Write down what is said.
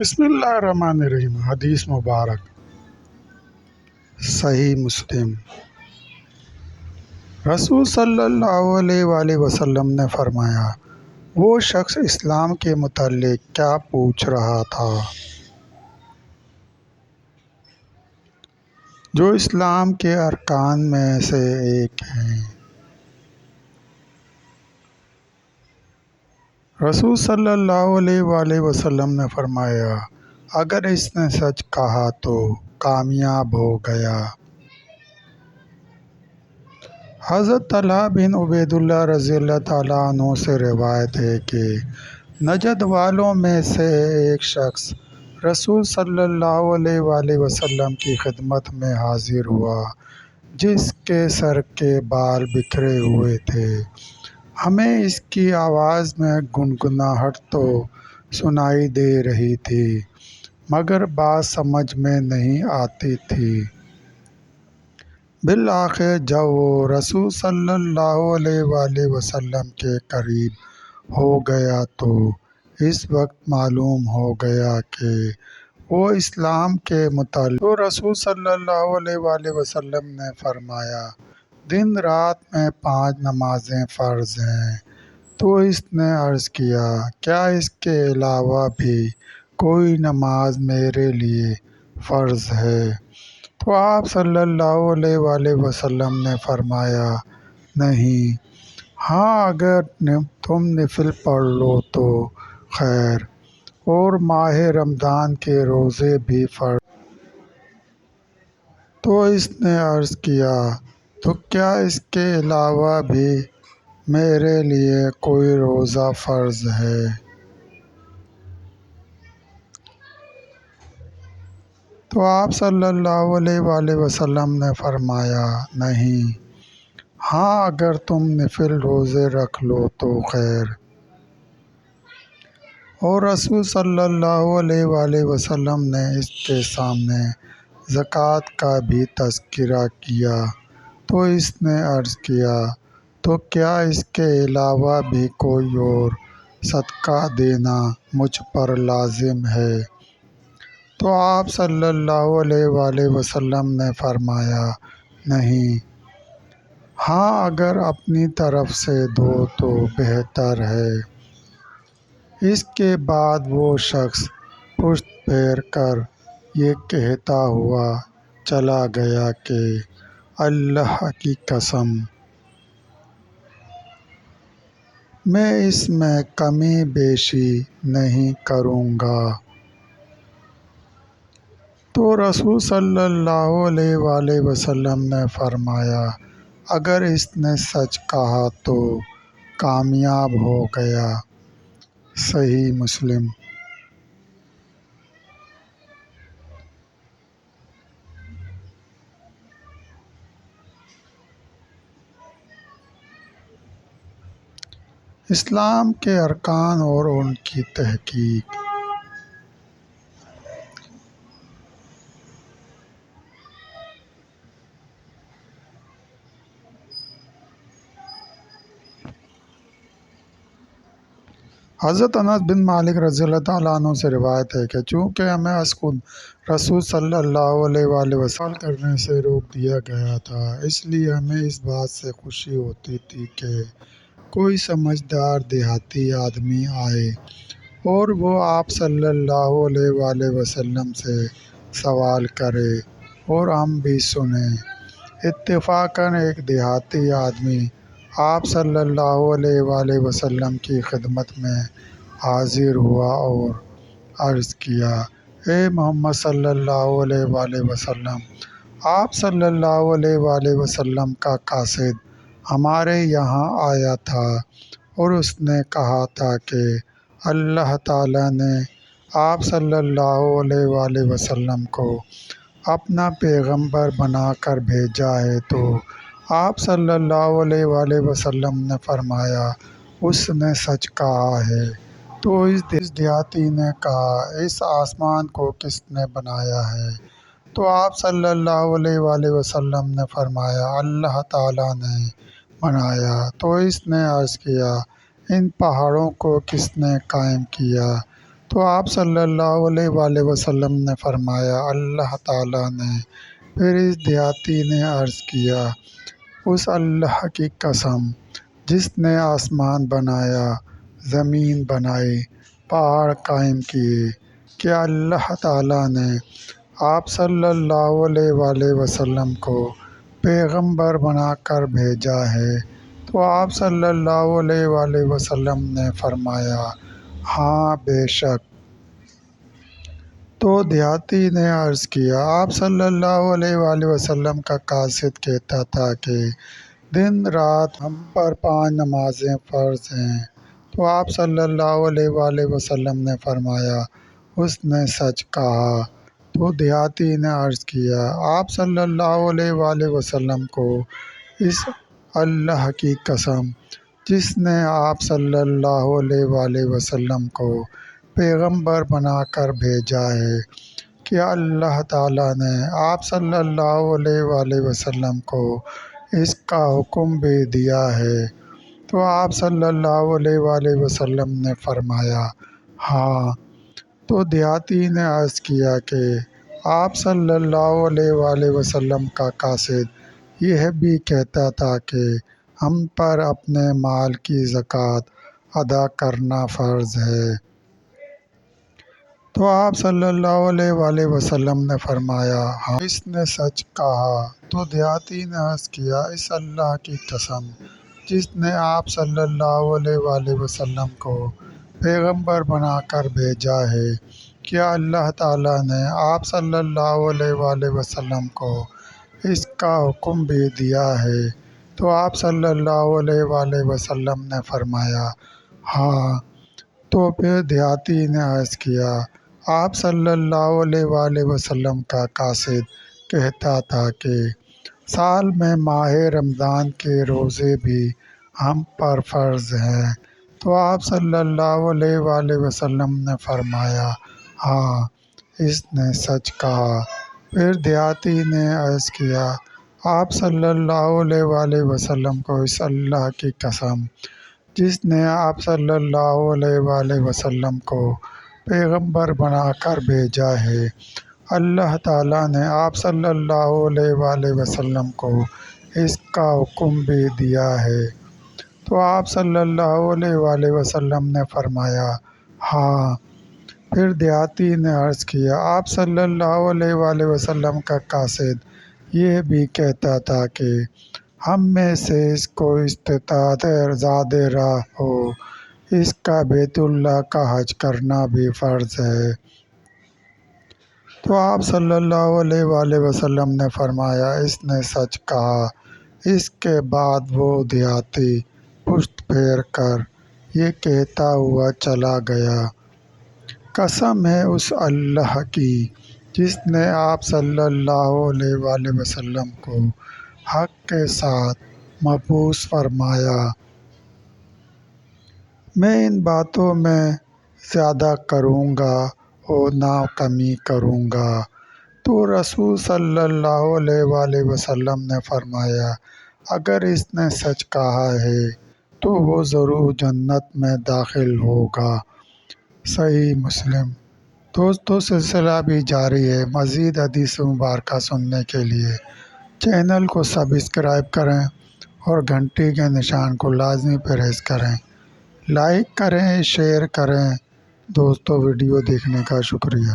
بسم اللہ الرحمن الرحیم۔ حدیث مبارک صحیح مسلم۔ رسول صلی اللہ علیہ وآلہ وسلم نے فرمایا، وہ شخص اسلام کے متعلق کیا پوچھ رہا تھا جو اسلام کے ارکان میں سے ایک ہے۔ رسول صلی اللہ علیہ وآلہ وسلم نے فرمایا، اگر اس نے سچ کہا تو کامیاب ہو گیا۔ حضرت طلحہ بن عبید اللہ رضی اللہ تعالیٰ عنہ سے روایت ہے کہ نجد والوں میں سے ایک شخص رسول صلی اللہ علیہ وآلہ وسلم کی خدمت میں حاضر ہوا جس کے سر کے بال بکھرے ہوئے تھے۔ ہمیں اس کی آواز میں گنگناہٹ تو سنائی دے رہی تھی مگر بات سمجھ میں نہیں آتی تھی۔ بالآخر جب وہ رسول صلی اللہ علیہ وآلہ وسلم کے قریب ہو گیا تو اس وقت معلوم ہو گیا کہ وہ اسلام کے متعلق تو رسول صلی اللہ علیہ وآلہ وسلم نے فرمایا، دن رات میں 5 نمازیں فرض ہیں۔ تو اس نے عرض کیا، کیا اس کے علاوہ بھی کوئی نماز میرے لیے فرض ہے؟ تو آپ صلی اللہ علیہ وآلہ وسلم نے فرمایا، نہیں، ہاں اگر تم نفل پڑھ لو تو خیر، اور ماہ رمضان کے روزے بھی فرض۔ تو اس نے عرض کیا، تو کیا اس کے علاوہ بھی میرے لیے کوئی روزہ فرض ہے؟ تو آپ صلی اللہ علیہ وآلہ وسلم نے فرمایا، نہیں، ہاں اگر تم نفل روزے رکھ لو تو خیر۔ اور رسول صلی اللہ علیہ وآلہ وسلم نے اس کے سامنے زکوٰۃ کا بھی تذکرہ کیا تو اس نے عرض کیا، تو کیا اس کے علاوہ بھی کوئی اور صدقہ دینا مجھ پر لازم ہے؟ تو آپ صلی اللہ علیہ وآلہ وسلم نے فرمایا، نہیں، ہاں اگر اپنی طرف سے دو تو بہتر ہے۔ اس کے بعد وہ شخص پشت پھیر کر یہ کہتا ہوا چلا گیا کہ اللہ کی قسم، میں اس میں کمی بیشی نہیں کروں گا۔ تو رسول صلی اللہ علیہ وآلہ وسلم نے فرمایا، اگر اس نے سچ کہا تو کامیاب ہو گیا۔ صحیح مسلم۔ اسلام کے ارکان اور ان کی تحقیق۔ حضرت انس بن مالک رضی اللہ تعالیٰ عنہ سے روایت ہے کہ چونکہ ہمیں از خود رسول صلی اللہ علیہ وآلہ وسلم کرنے سے روک دیا گیا تھا، اس لیے ہمیں اس بات سے خوشی ہوتی تھی کہ کوئی سمجھدار دیہاتی آدمی آئے اور وہ آپ صلی اللہ علیہ وآلہ وسلم سے سوال کرے اور ہم بھی سنیں۔ اتفاقاً ایک دیہاتی آدمی آپ صلی اللہ علیہ وآلہ وسلم کی خدمت میں حاضر ہوا اور عرض کیا، اے محمد صلی اللہ علیہ وآلہ وسلم، آپ صلی اللہ علیہ وآلہ وسلم کا قاصد ہمارے یہاں آیا تھا اور اس نے کہا تھا کہ اللہ تعالیٰ نے آپ صلی اللہ علیہ وآلہ وسلم کو اپنا پیغمبر بنا کر بھیجا ہے۔ تو آپ صلی اللہ علیہ وآلہ وسلم نے فرمایا، اس نے سچ کہا ہے۔ تو اس دیہاتی نے کہا، اس آسمان کو کس نے بنایا ہے؟ تو آپ صلی اللہ علیہ وآلہ وسلم نے فرمایا، اللہ تعالیٰ نے بنایا۔ تو اس نے عرض کیا، ان پہاڑوں کو کس نے قائم کیا؟ تو آپ صلی اللہ علیہ وآلہ وسلم نے فرمایا، اللہ تعالیٰ نے۔ پھر اس دیہاتی نے عرض کیا، اس اللہ کی قسم جس نے آسمان بنایا، زمین بنائی، پہاڑ قائم کیے، کیا اللہ تعالیٰ نے آپ صلی اللہ علیہ وآلہ وسلم کو پیغمبر بنا کر بھیجا ہے؟ تو آپ صلی اللہ علیہ وآلہ وسلم نے فرمایا، ہاں بے شک۔ تو دیہاتی نے عرض کیا، آپ صلی اللہ علیہ وآلہ وسلم کا قاصد کہتا تھا کہ دن رات ہم پر 5 نمازیں فرض ہیں۔ تو آپ صلی اللہ علیہ وآلہ وسلم نے فرمایا، اس نے سچ کہا۔ تو دیہاتی نے عرض کیا، آپ صلی اللہ علیہ وآلہ وسلم کو اس اللہ کی قسم جس نے آپ صلی اللہ علیہ وآلہ وسلم کو پیغمبر بنا کر بھیجا ہے، کیا اللہ تعالیٰ نے آپ صلی اللہ علیہ وآلہ وسلم کو اس کا حکم بھی دیا ہے؟ تو آپ صلی اللہ علیہ وآلہ وسلم نے فرمایا، ہاں۔ تو دیہاتی نے عرض کیا کہ آپ صلی اللہ علیہ وآلہ وسلم کا قاصد یہ بھی کہتا تھا کہ ہم پر اپنے مال کی زکوٰۃ ادا کرنا فرض ہے۔ تو آپ صلی اللہ علیہ وآلہ وسلم نے فرمایا، ہاں، اس نے سچ کہا۔ تو دیہاتی نے عرض کیا، اس اللہ کی قسم جس نے آپ صلی اللہ علیہ وآلہ وسلم کو پیغمبر بنا کر بھیجا ہے، کیا اللہ تعالیٰ نے آپ صلی اللہ علیہ وآلہ وسلم کو اس کا حکم بھی دیا ہے؟ تو آپ صلی اللہ علیہ وآلہ وسلم نے فرمایا، ہاں۔ تو پھر دیہاتی نے عرض کیا، آپ صلی اللہ علیہ وآلہ وسلم کا قاصد کہتا تھا کہ سال میں ماہ رمضان کے روزے بھی ہم پر فرض ہیں۔ تو آپ صلی اللہ علیہ وآلہ وسلم نے فرمایا، ہاں، اس نے سچ کہا۔ پھر دیہاتی نے عرض کیا، آپ صلی اللہ علیہ وآلہ وسلم کو اس اللہ کی قسم جس نے آپ صلی اللہ علیہ وآلہ وسلم کو پیغمبر بنا کر بھیجا ہے، اللہ تعالیٰ نے آپ صلی اللہ علیہ وآلہ وسلم کو اس کا حکم بھی دیا ہے۔ تو آپ صلی اللہ علیہ وآلہ وسلم نے فرمایا، ہاں۔ پھر دیہاتی نے عرض کیا، آپ صلی اللہ علیہ وآلہ وسلم کا قاصد یہ بھی کہتا تھا کہ ہم میں سے اس کو استطاعت زیادہ راہ ہو، اس کا بیت اللہ کا حج کرنا بھی فرض ہے۔ تو آپ صلی اللہ علیہ وآلہ وسلم نے فرمایا، اس نے سچ کہا۔ اس کے بعد وہ دیہاتی پشت پھیر کر یہ کہتا ہوا چلا گیا، قسم ہے اس اللہ کی جس نے آپ صلی اللہ علیہ وآلہ وسلم کو حق کے ساتھ مبعوث فرمایا، میں ان باتوں میں زیادہ کروں گا اور نہ کمی کروں گا۔ تو رسول صلی اللہ علیہ وآلہ وسلم نے فرمایا، اگر اس نے سچ کہا ہے تو وہ ضرور جنت میں داخل ہوگا۔ صحیح مسلم۔ دوستو، سلسلہ بھی جاری ہے۔ مزید حدیث مبارکہ سننے کے لیے چینل کو سبسکرائب کریں اور گھنٹی کے نشان کو لازمی پریس کریں۔ لائک کریں، شیئر کریں۔ دوستو، ویڈیو دیکھنے کا شکریہ۔